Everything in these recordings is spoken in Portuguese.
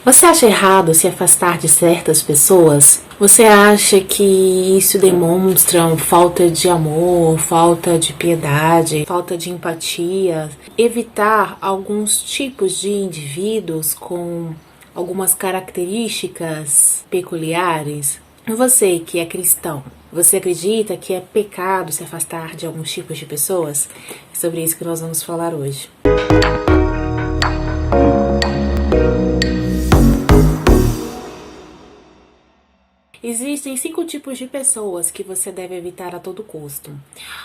Você acha errado se afastar de certas pessoas? Você acha que isso demonstra falta de amor, falta de piedade, falta de empatia? Evitar alguns tipos de indivíduos com algumas características peculiares? Você que é cristão, você acredita que é pecado se afastar de alguns tipos de pessoas? É sobre isso que nós vamos falar hoje. Existem 5 tipos de pessoas que você deve evitar a todo custo.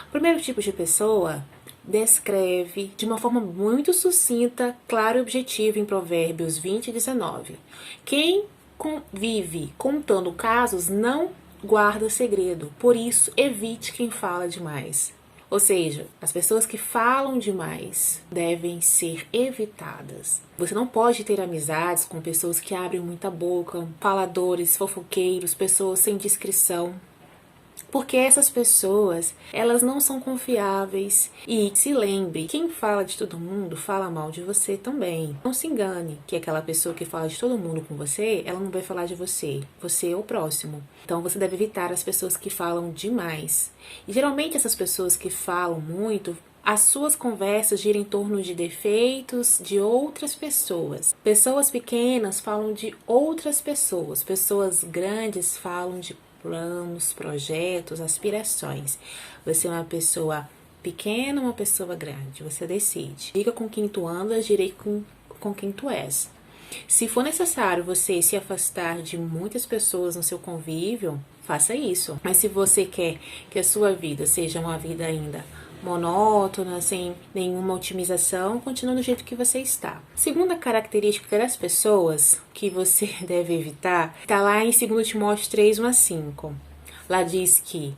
O primeiro tipo de pessoa descreve de uma forma muito sucinta, clara e objetiva em Provérbios 20:19. Quem convive contando casos não guarda segredo, por isso evite quem fala demais. Ou seja, as pessoas que falam demais devem ser evitadas. Você não pode ter amizades com pessoas que abrem muita boca, faladores, fofoqueiros, pessoas sem discrição. Porque essas pessoas, elas não são confiáveis. E se lembre, quem fala de todo mundo fala mal de você também. Não se engane que aquela pessoa que fala de todo mundo com você, ela não vai falar de você. Você é o próximo. Então você deve evitar as pessoas que falam demais. E geralmente essas pessoas que falam muito, as suas conversas giram em torno de defeitos de outras pessoas. Pessoas pequenas falam de outras pessoas. Pessoas grandes falam de planos, projetos, aspirações. Você é uma pessoa pequena ou uma pessoa grande? Você decide. Diga com quem tu andas, direi com quem tu és. Se for necessário você se afastar de muitas pessoas no seu convívio, faça isso. Mas se você quer que a sua vida seja uma vida ainda monótona, sem nenhuma otimização, continua do jeito que você está. Segunda característica das pessoas que você deve evitar está lá em 2 Timóteo 3:1-5. Lá diz que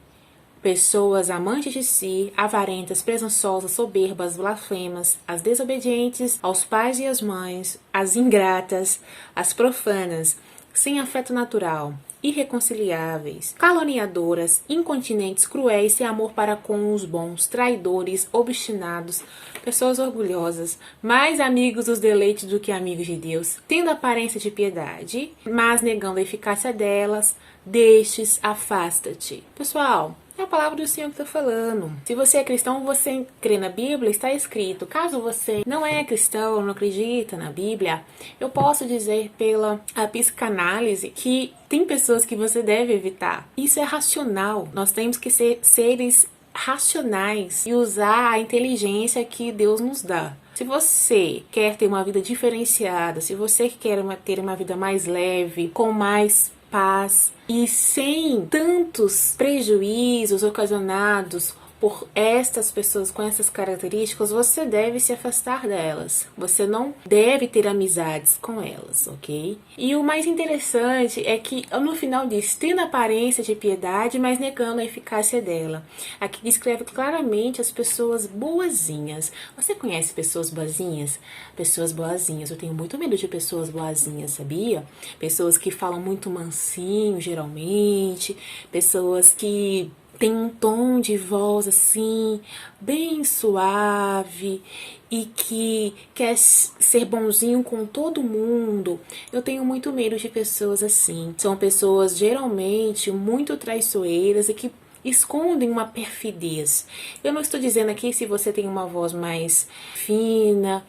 pessoas amantes de si, avarentas, presunçosas, soberbas, blasfemas, as desobedientes aos pais e às mães, as ingratas, as profanas, sem afeto natural, irreconciliáveis, caluniadoras, incontinentes, cruéis, sem amor para com os bons, traidores, obstinados, pessoas orgulhosas, mais amigos dos deleites do que amigos de Deus, tendo aparência de piedade, mas negando a eficácia delas, destes afasta-te. Pessoal, é a palavra do Senhor que está falando. Se você é cristão, você crê na Bíblia, está escrito. Caso você não é cristão, não acredita na Bíblia, eu posso dizer pela psicanálise que tem pessoas que você deve evitar. Isso é racional. Nós temos que ser seres racionais e usar a inteligência que Deus nos dá. Se você quer ter uma vida diferenciada, se você quer ter uma vida mais leve, com mais paz e sem tantos prejuízos ocasionados por estas pessoas com essas características, você deve se afastar delas. Você não deve ter amizades com elas, ok? E o mais interessante é que no final diz, tendo aparência de piedade, mas negando a eficácia dela. Aqui descreve claramente as pessoas boazinhas. Você conhece pessoas boazinhas? Pessoas boazinhas. Eu tenho muito medo de pessoas boazinhas, sabia? Pessoas que falam muito mansinho, geralmente. Pessoas que tem um tom de voz assim, bem suave e que quer ser bonzinho com todo mundo. Eu tenho muito medo de pessoas assim. São pessoas geralmente muito traiçoeiras e que escondem uma perfidez. Eu não estou dizendo aqui se você tem uma voz mais fina,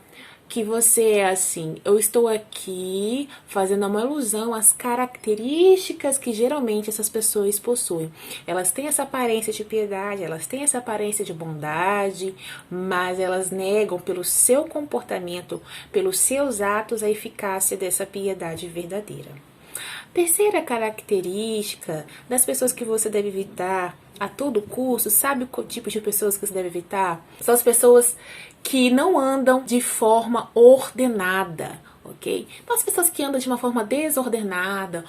que você é assim. Eu estou aqui fazendo uma alusão às características que geralmente essas pessoas possuem. Elas têm essa aparência de piedade, elas têm essa aparência de bondade, mas elas negam pelo seu comportamento, pelos seus atos, a eficácia dessa piedade verdadeira. Terceira característica das pessoas que você deve evitar a todo custo, sabe o tipo de pessoas que você deve evitar? São as pessoas que não andam de forma ordenada, ok? Então, as pessoas que andam de uma forma desordenada,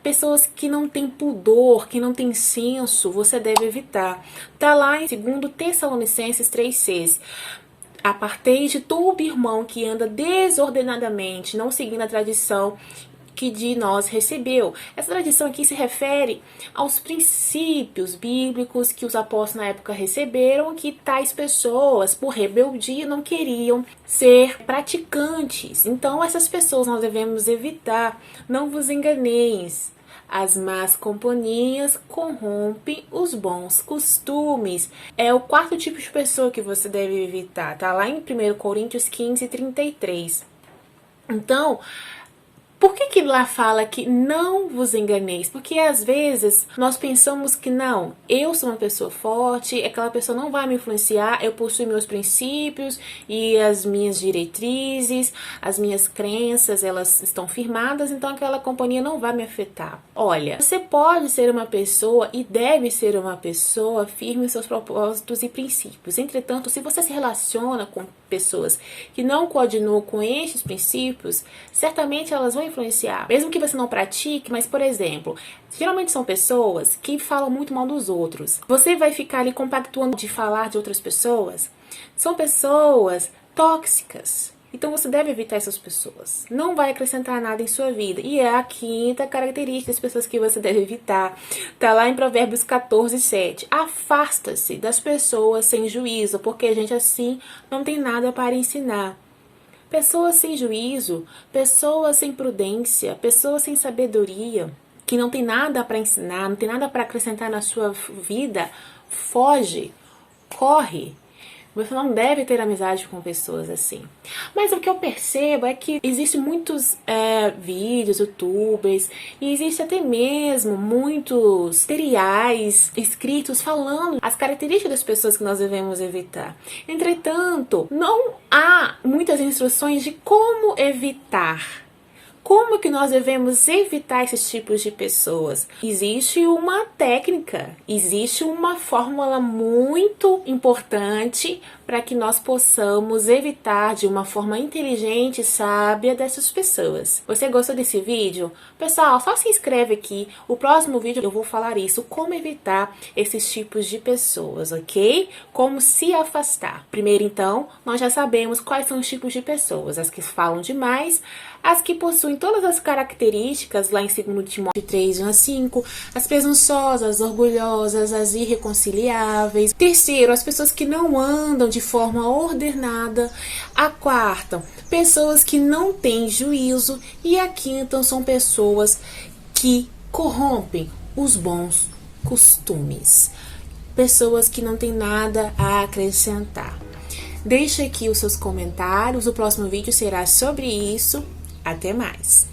pessoas que não têm pudor, que não têm senso, você deve evitar. Tá lá em 2 Tessalonicenses 3:6. Apartei de todo irmão que anda desordenadamente, não seguindo a tradição que de nós recebeu. Essa tradição aqui se refere aos princípios bíblicos que os apóstolos na época receberam, que tais pessoas, por rebeldia, não queriam ser praticantes. Então, essas pessoas nós devemos evitar. Não vos enganeis. As más companhias corrompem os bons costumes. É o quarto tipo de pessoa que você deve evitar. Tá lá em 1 Coríntios 15:33. Então, por que lá fala que não vos enganeis? Porque às vezes nós pensamos que não, eu sou uma pessoa forte, aquela pessoa não vai me influenciar, eu possuo meus princípios e as minhas diretrizes, as minhas crenças, elas estão firmadas, então aquela companhia não vai me afetar. Olha, você pode ser uma pessoa e deve ser uma pessoa firme em seus propósitos e princípios. Entretanto, se você se relaciona com pessoas que não coordenam com estes princípios, certamente elas vão influenciar. Mesmo que você não pratique, mas, por exemplo, geralmente são pessoas que falam muito mal dos outros. Você vai ficar ali compactuando de falar de outras pessoas? São pessoas tóxicas. Então você deve evitar essas pessoas. Não vai acrescentar nada em sua vida. E é a quinta característica das pessoas que você deve evitar. Tá lá em Provérbios 14:7. Afasta-se das pessoas sem juízo, porque gente assim não tem nada para ensinar. Pessoas sem juízo, pessoas sem prudência, pessoas sem sabedoria, que não tem nada para ensinar, não tem nada para acrescentar na sua vida, foge, corre. Você não deve ter amizade com pessoas assim. Mas o que eu percebo é que existem muitos vídeos, youtubers, e existe até mesmo muitos tutoriais escritos falando as características das pessoas que nós devemos evitar. Entretanto, não há muitas instruções de como evitar. Como que nós devemos evitar esses tipos de pessoas? Existe uma técnica, existe uma fórmula muito importante para que nós possamos evitar de uma forma inteligente e sábia dessas pessoas. Você gostou desse vídeo? Pessoal, só se inscreve aqui. O próximo vídeo eu vou falar isso, como evitar esses tipos de pessoas, ok? Como se afastar. Primeiro, então, nós já sabemos quais são os tipos de pessoas. As que falam demais, as que possuem todas as características, lá em 2 Timóteo 3:1-5, as presunçosas, as orgulhosas, as irreconciliáveis. Terceiro, as pessoas que não andam de forma ordenada. A quarta, pessoas que não têm juízo. E a quinta são pessoas que corrompem os bons costumes. Pessoas que não têm nada a acrescentar. Deixe aqui os seus comentários, o próximo vídeo será sobre isso. Até mais!